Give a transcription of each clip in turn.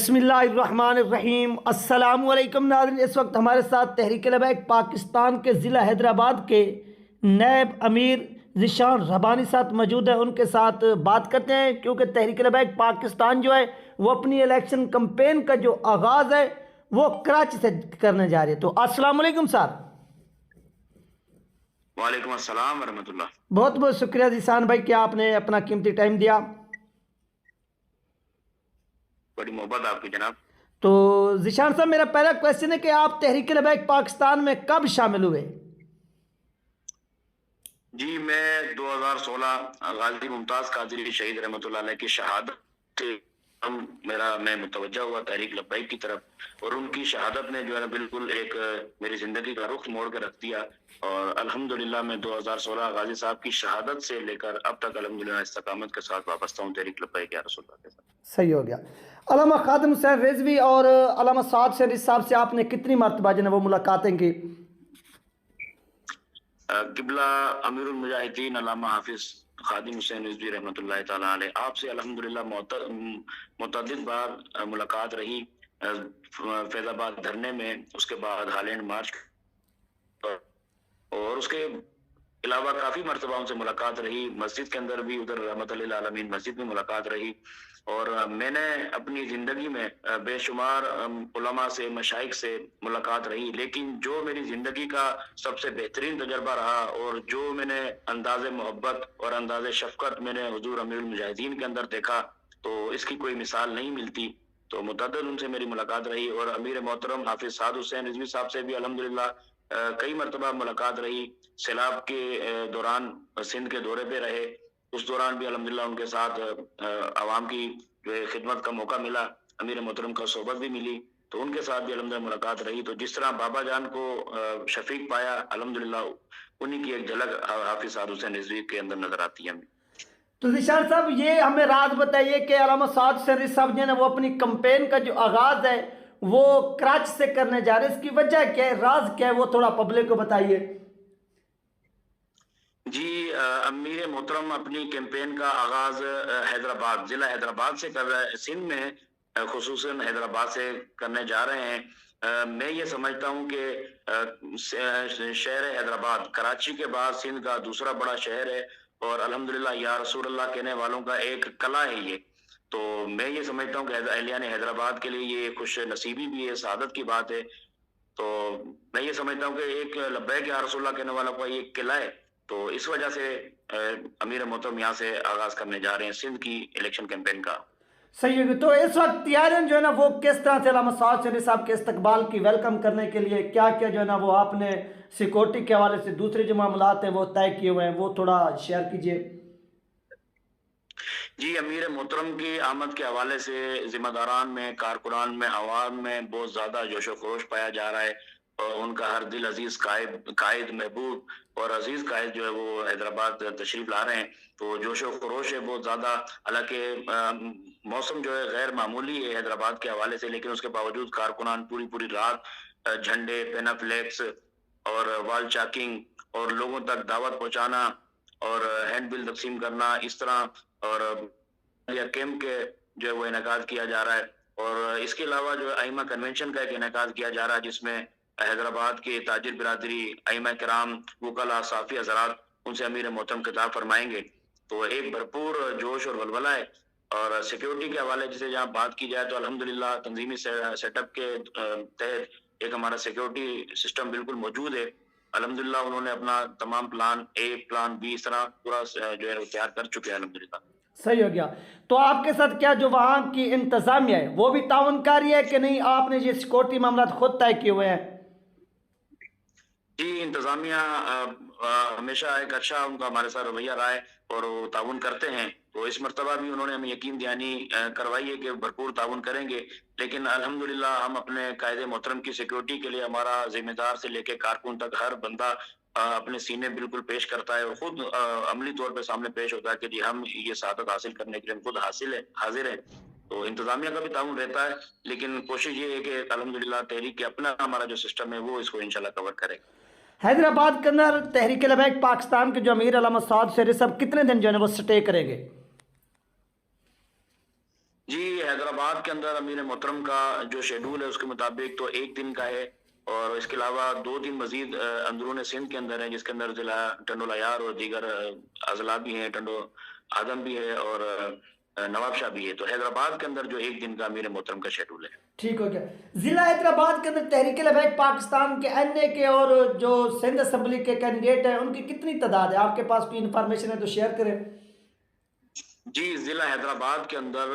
بسم اللہ الرحمن الرحیم۔ السلام علیکم ناظرین، اس وقت ہمارے ساتھ تحریک لبیک پاکستان کے ضلع حیدرآباد کے نائب امیر ذیشان ربانی ساتھ موجود ہیں۔ ان کے ساتھ بات کرتے ہیں کیونکہ تحریک لبیک پاکستان جو ہے وہ اپنی الیکشن کمپین کا جو آغاز ہے وہ کراچی سے کرنے جا رہی ہے۔ تو السلام علیکم سر۔ وعلیکم السلام ورحمۃ اللہ۔ بہت بہت شکریہ ذیشان بھائی کہ آپ نے اپنا قیمتی ٹائم دیا۔ بڑی محبت آپ کی جناب۔ تو ذیشان صاحب، میرا پہلا کویسچن ہے کہ آپ تحریک لبیک پاکستان میں کب شامل ہوئے؟ جی میں 2016 غازی ممتاز قادری شہید رحمۃ اللہ علیہ کی شہادت سے میں متوجہ ہوا تحریک لبیک کی طرف، اور ان کی شہادت نے جو ہے نا بالکل ایک میری زندگی کا رخ موڑ کے رکھ دیا، اور الحمدللہ میں 2016 غازی صاحب کی شہادت سے لے کر اب تک الحمدللہ استقامت کے ساتھ وابستہ ہوں تحریک لبیک یا رسول اللہ کے ساتھ۔ صحیح ہو گیا۔ علامہ خادم حسین رضوی اور علامہ سعد شریف صاحب سے آپ نے کتنی مرتبہ جو ہے وہ ملاقاتیں کی؟ قبلہ امیر المجاہدین علامہ حافظ خادم حسین رضوی رحمۃ اللہ تعالیٰ علیہ، آپ سے الحمدللہ متعدد بار ملاقات رہی، فیض آباد دھرنے میں، اس کے بعد ہالینڈ مارچ، اور اس کے علاوہ کافی مرتبہ ان سے ملاقات رہی، مسجد کے اندر بھی، ادھر رحمت للعالمین مسجد میں ملاقات رہی، اور میں نے اپنی زندگی میں بے شمار علماء سے، مشائخ سے ملاقات رہی، لیکن جو میری زندگی کا سب سے بہترین تجربہ رہا اور جو میں نے انداز محبت اور انداز شفقت میں نے حضور امیر المجاہدین کے اندر دیکھا تو اس کی کوئی مثال نہیں ملتی۔ تو متعدد ان سے میری ملاقات رہی، اور امیر محترم حافظ سعد حسین رضوی صاحب سے بھی الحمدللہ کئی مرتبہ ملاقات رہی۔ سیلاب کے دوران سندھ کے دورے پہ رہے، اس دوران بھی الحمدللہ ان کے ساتھ عوام کی جو خدمت کا موقع ملا، امیر محترم کا صحبت بھی ملی، تو ان کے ساتھ بھی الحمدللہ ملاقات رہی۔ تو جس طرح بابا جان کو شفیق پایا، الحمدللہ انہی کی ایک جھلک حافظ سعد حسین رضوی کے اندر نظر آتی ہے ہمیں۔ تو ذیشان صاحب، یہ ہمیں راز بتائیے کہ علامہ سعد شریف صاحب جو ہے وہ اپنی کمپین کا جو آغاز ہے وہ کراچی سے کرنے جا رہے ہیں، اس کی وجہ کیا ہے، راز کیا ہے، وہ تھوڑا پبلک کو بتائیے۔ جی امیر محترم اپنی کیمپین کا آغاز حیدرآباد، ضلع حیدرآباد سے کر رہے ہیں، سندھ میں خصوصاً حیدرآباد سے کرنے جا رہے ہیں۔ میں یہ سمجھتا ہوں کہ شہر حیدرآباد کراچی کے بعد سندھ کا دوسرا بڑا شہر ہے، اور الحمدللہ یا رسول اللہ کہنے والوں کا ایک قلعہ ہے یہ۔ تو میں یہ سمجھتا ہوں کہ اہلیان حیدرآباد کے لیے یہ خوش نصیبی بھی ہے، سعادت کی بات ہے۔ تو میں یہ سمجھتا ہوں کہ ایک لبیک یا رسول اللہ کہنے والوں کا یہ قلعہ ہے، تو اس وجہ سے امیر محترم یہاں سے آغاز کرنے جا رہے ہیں سندھ کی الیکشن کیمپین کا۔ صحیح ہوگی۔ تو اس وقت تیاریاں جو ہے نا وہ کس طرح سے علامہ سعد شریف صاحب کے استقبال کی ویلکم کرنے کے لیے کیا کیا جو ہے نا وہ آپ نے سیکورٹی کے حوالے سے دوسرے جو معاملات ہیں وہ طے کیے ہوئے ہیں، وہ تھوڑا شیئر کیجیے۔ جی امیر محترم کی آمد کے حوالے سے ذمہ داران میں، کارکنان میں، عوام میں بہت زیادہ جوش و خروش پایا جا رہا ہے، اور ان کا ہر دل عزیز قائد محبوب اور عزیز قائد جو ہے وہ حیدرآباد تشریف لا رہے ہیں، تو جوش و خروش ہے بہت زیادہ۔ حالانکہ موسم جو ہے غیر معمولی ہے حیدرآباد کے حوالے سے، لیکن اس کے باوجود کارکنان پوری رات جھنڈے، پینا فلیکس اور وال چاکنگ اور لوگوں تک دعوت پہنچانا اور ہینڈ بل تقسیم کرنا، اس طرح اور کیمپ کے جو ہے وہ انعقاد کیا جا رہا ہے۔ اور اس کے علاوہ جو ائمہ کنونشن کا ایک انعقاد کیا جا رہا ہے، جس میں حیدرآباد کے تاجر برادری، ائمہ کرام، وکلاء، صحافی حضرات ان سے امیر محترم خطاب فرمائیں گے، تو ایک بھرپور جوش اور ولولہ ہے۔ اور سیکیورٹی کے حوالے سے جہاں بات کی جائے تو الحمدللہ تنظیمی سیٹ اپ کے تحت ایک ہمارا سیکیورٹی سسٹم بالکل موجود ہے۔ الحمدللہ انہوں نے اپنا تمام پلان اے، پلان بی، اس طرح پورا جو ہے تیار کر چکے ہیں الحمدللہ۔ صحیح ہو گیا۔ تو آپ کے ساتھ کیا جو وہاں کی انتظامیہ ہے وہ بھی تعاون کاری ہے کہ نہیں، آپ نے یہ سیکورٹی معاملات خود طے کیے ہوئے ہیں؟ جی انتظامیہ ہمیشہ ایک اچھا ان کا ہمارے ساتھ رویہ رہا ہے، اور وہ تعاون کرتے ہیں، تو اس مرتبہ بھی انہوں نے ہمیں یقین دہانی کروائی ہے کہ بھرپور تعاون کریں گے۔ لیکن الحمدللہ ہم اپنے قائد محترم کی سیکیورٹی کے لیے ہمارا ذمہ دار سے لے کے کارکن تک ہر بندہ اپنے سینے بالکل پیش کرتا ہے، اور خود عملی طور پہ سامنے پیش ہوتا ہے کہ جی ہم یہ سعادت حاصل کرنے کے لیے ہم خود حاضر ہیں۔ تو انتظامیہ کا بھی تعاون رہتا ہے، لیکن کوشش یہ ہے کہ الحمدللہ تحریک کے اپنا ہمارا جو سسٹم ہے وہ اس کو انشاءاللہ کور کرے۔ حیدرآباد کے اندر تحریک لبیک پاکستان کے جو امیر علامہ سعد شریف صاحب کتنے دن جو ہے نا وہ سٹے کریں گے؟ جی حیدرآباد کے اندر امیر محترم کا جو شیڈول ہے اس کے مطابق تو 1 دن کا ہے، اور اس کے علاوہ 2 دن مزید اندرون سندھ کے اندر ہے، جس کے اندر ضلع ٹنڈو عیار اور دیگر اضلاع بھی ہیں، ٹنڈو آدم بھی ہے اور نواب شاہ بھی ہے۔ تو حیدرآباد کے اندر جو 1 دن کا امیر محترم کا شیڈول ہے۔ ٹھیک ہو گیا۔ ضلع حیدرآباد کے اندر تحریک لبیک پاکستان کے این اے کے اور جو سندھ اسمبلی کے کینڈیڈیٹ ہیں ان کی کتنی تعداد ہے؟ آپ کے پاس کوئی انفارمیشن ہے تو شیئر کریں۔ جی ضلع حیدرآباد کے اندر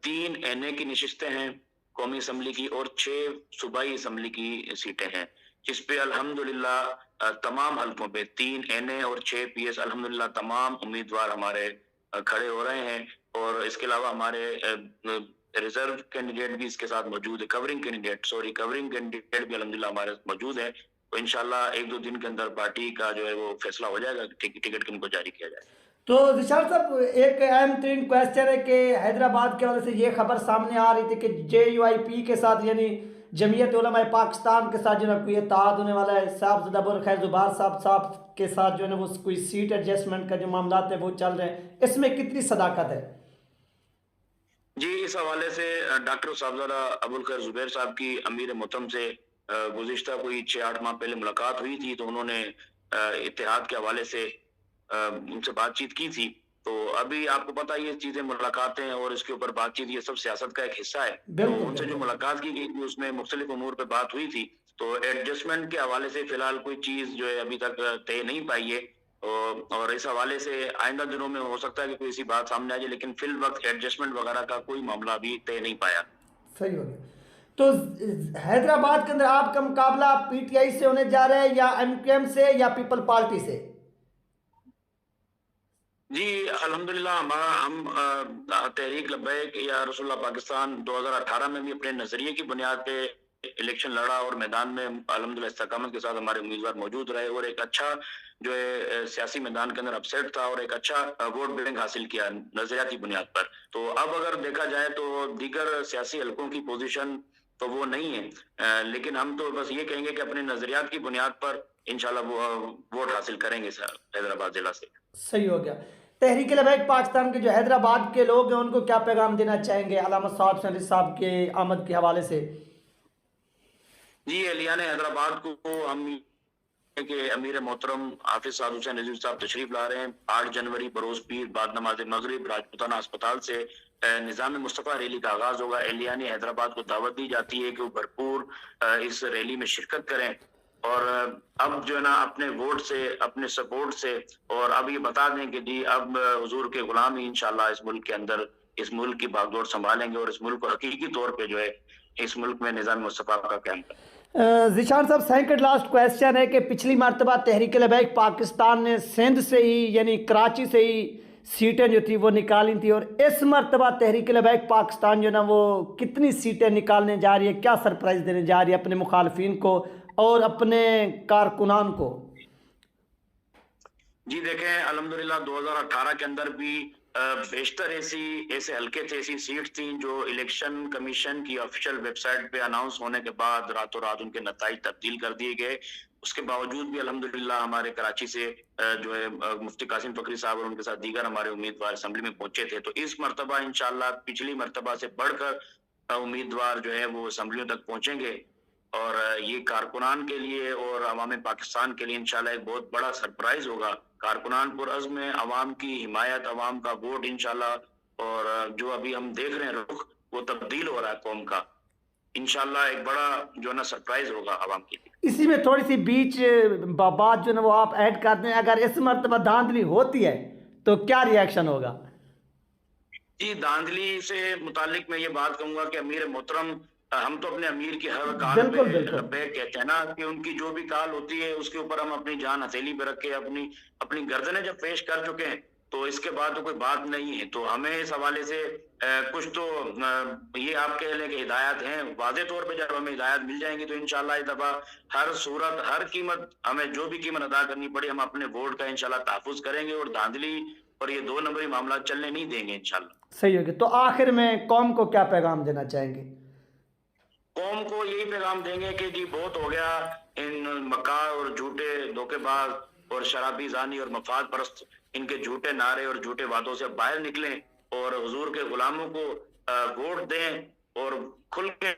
3 این اے کی نشستیں ہیں قومی اسمبلی کی، اور 6 صوبائی اسمبلی کی سیٹیں ہیں، جس پہ الحمدللہ تمام حلقوں پہ 3 این اے اور 6 پی ایس الحمدللہ تمام امیدوار ہمارے کھڑے ہو رہے ہیں، اور اس کے علاوہ ہمارے ریزرو کینڈیڈیٹ بھی اس کے ساتھ موجود ہے، کورنگ کینڈیڈیٹ بھی الحمدللہ ہمارے موجود ہے۔ تو انشاءاللہ 1-2 دن کے اندر پارٹی کا جو ہے وہ فیصلہ ہو جائے گا کہ ٹکٹ کن کو جاری کیا جائے۔ تو ذیشان صاحب ایک اہم ترین کویسچن ہے کہ حیدرآباد کے حوالے سے یہ خبر سامنے آ رہی تھی کہ JUIP کے ساتھ یعنی جمعیت علماء پاکستان کے ساتھ جو ہے کوئی اتحاد ہونے والا ہے، صاحب زدہ خیر زبار صاحب کے ساتھ جو ہے وہ کوئی سیٹ ایڈجسٹمنٹ کا جو معاملات ہیں وہ چل رہے ہیں، اس میں کتنی صداقت ہے؟ جی اس حوالے سے ڈاکٹر صاحبزادہ ابوالخیر زبیر صاحب کی امیر محترم سے گزشتہ کوئی 6-8 ماہ پہلے ملاقات ہوئی تھی، تو انہوں نے اتحاد کے حوالے سے ان سے بات چیت کی تھی۔ تو ابھی آپ کو پتہ یہ چیزیں ملاقاتیں اور اس کے اوپر بات چیت یہ سب سیاست کا ایک حصہ ہے، تو ان سے جو ملاقات کی گئی تھی اس میں مختلف امور پہ بات ہوئی تھی۔ تو ایڈجسٹمنٹ کے حوالے سے فی الحال کوئی چیز جو ہے ابھی تک طے نہیں پائی ہے، اور اس حوالے سے آئندہ دنوں میں ہو سکتا ہے کہ کوئی ایسی بات سامنے آ جائے، لیکن فی الوقت ایڈجسٹمنٹ وغیرہ کا کوئی معاملہ ابھی طے نہیں پایا۔ صحیح ہو گیا۔ تو حیدرآباد کے اندر آپ کا مقابلہ PTI سے ہونے جا رہا ہے یا MQM سے یا پیپل پارٹی سے؟ جی الحمدللہ ہم تحریک لبیک یا رسول اللہ پاکستان 2018 میں بھی اپنے نظریے کی بنیاد پہ الیکشن لڑا، اور میدان میں الحمدللہ استقامت کے ساتھ ہمارے امیدوار موجود رہے، اور ایک اچھا جو ہے سیاسی میدان کے اندر اپسیٹ تھا اور ایک اچھا ووٹ بینک حاصل کیا نظریاتی بنیاد پر۔ تو اب اگر دیکھا جائے تو دیگر سیاسی حلقوں کی پوزیشن تو وہ نہیں ہے، لیکن ہم تو بس یہ کہیں گے کہ اپنے نظریات کی بنیاد پر انشاءاللہ وہ ووٹ حاصل کریں گے حیدرآباد ضلع سے۔ صحیح ہو گیا۔ تحریک لبیک پاکستان کے جو حیدرآباد کے لوگ ہیں ان کو کیا پیغام دینا چاہیں گے علامہ صاحب سنری صاحب کے آمد کے حوالے سے؟ جی اہلیان حیدرآباد کو ہم کہ امیر محترم حافظ سعد حسین نذیر صاحب تشریف لا رہے ہیں 8 جنوری بروز پیر بعد نماز مغرب راجپوتانہ اسپتال سے نظام مصطفیٰ ریلی کا آغاز ہوگا۔ اہلیان حیدرآباد کو دعوت دی جاتی ہے کہ وہ بھرپور اس ریلی میں شرکت کریں، اور اب جو ہے نا اپنے ووٹ سے اپنے سپورٹ سے، اور اب یہ بتا دیں کہ جی اب حضور کے غلام ہی انشاءاللہ اس ملک کے اندر اس ملک کی باغ ڈور سنبھالیں گے، اور اس ملک کو حقیقی طور پہ جو ہے اس ملک میں نظام مصطفیٰ کا قیام کریں۔ ذیشان صاحب سیکنڈ لاسٹ کویسچن ہے کہ پچھلی مرتبہ تحریک لبیک پاکستان نے سندھ سے ہی یعنی کراچی سے ہی سیٹیں جو تھی وہ نکالی تھی، اور اس مرتبہ تحریک لبیک پاکستان جو نا وہ کتنی سیٹیں نکالنے جا رہی ہے، کیا سرپرائز دینے جا رہی ہے اپنے مخالفین کو اور اپنے کارکنان کو؟ جی دیکھیں الحمدللہ 2018 کے اندر بھی بیشتر ایسے حلقے تھے، ایسی سیٹ تھیں جو الیکشن کمیشن کی آفیشیل ویب سائٹ پہ اناؤنس ہونے کے بعد راتوں رات ان کے نتائج تبدیل کر دیے گئے۔ اس کے باوجود بھی الحمدللہ ہمارے کراچی سے جو ہے مفتی قاسم فقری صاحب اور ان کے ساتھ دیگر ہمارے امیدوار اسمبلی میں پہنچے تھے۔ تو اس مرتبہ انشاءاللہ پچھلی مرتبہ سے بڑھ کر امیدوار جو ہے وہ اسمبلیوں تک پہنچیں گے، اور یہ کارکنان کے لیے اور عوام پاکستان کے لیے انشاءاللہ ایک بہت بڑا سرپرائز ہوگا۔ کارکنان پر عزم ہے، عوام کی حمایت، عوام کا ووٹ انشاءاللہ، اور جو ابھی ہم دیکھ رہے ہیں رخ وہ تبدیل ہو رہا ہے قوم کا، انشاءاللہ ایک بڑا جو ہے نا سرپرائز ہوگا عوام کے لیے۔ اسی میں تھوڑی سی بیچ بات جو ہے وہ آپ ایڈ کر دیں، اگر اس مرتبہ دھاندلی ہوتی ہے تو کیا ری ایکشن ہوگا؟ جی دھاندلی سے متعلق میں یہ بات کہوں گا کہ امیر محترم ہم تو اپنے امیر کی ہر کال پہ لبیک کہتے ہیں نا، کہ ان کی جو بھی کال ہوتی ہے اس کے اوپر ہم اپنی جان ہتھیلی پہ رکھ کے اپنی گردنیں جب پیش کر چکے ہیں تو اس کے بعد تو کوئی بات نہیں ہے۔ تو ہمیں اس حوالے سے کچھ تو یہ آپ کہہ لیں کہ ہدایات ہیں، واضح طور پہ جب ہمیں ہدایات مل جائیں گی تو انشاءاللہ اس دفعہ ہر صورت ہر قیمت ہمیں جو بھی قیمت ادا کرنی پڑے ہم اپنے ووٹ کا انشاءاللہ تحفظ کریں گے، اور دھاندلی اور یہ 2 نمبری معاملات چلنے نہیں دیں گے انشاءاللہ۔ صحیح ہوگی۔ تو آخر میں قوم کو کیا پیغام دینا چاہیں گے؟ قوم کو یہی پیغام دیں گے کہ جی بہت ہو گیا ان مکار اور جھوٹے دھوکے باز اور شرابی زانی اور مفاد پرست ان کے جھوٹے نعرے اور جھوٹے وعدوں سے باہر نکلیں، اور حضور کے غلاموں کو ووٹ دیں اور کھل کے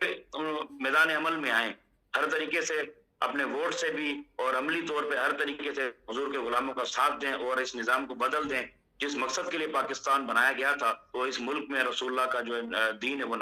میدان عمل میں آئیں، ہر طریقے سے اپنے ووٹ سے بھی اور عملی طور پہ ہر طریقے سے حضور کے غلاموں کا ساتھ دیں اور اس نظام کو بدل دیں جس مقصد کے لیے پاکستان بنایا گیا تھا. وہ اس ملک میں رسول اللہ کا جو دین ہے وہ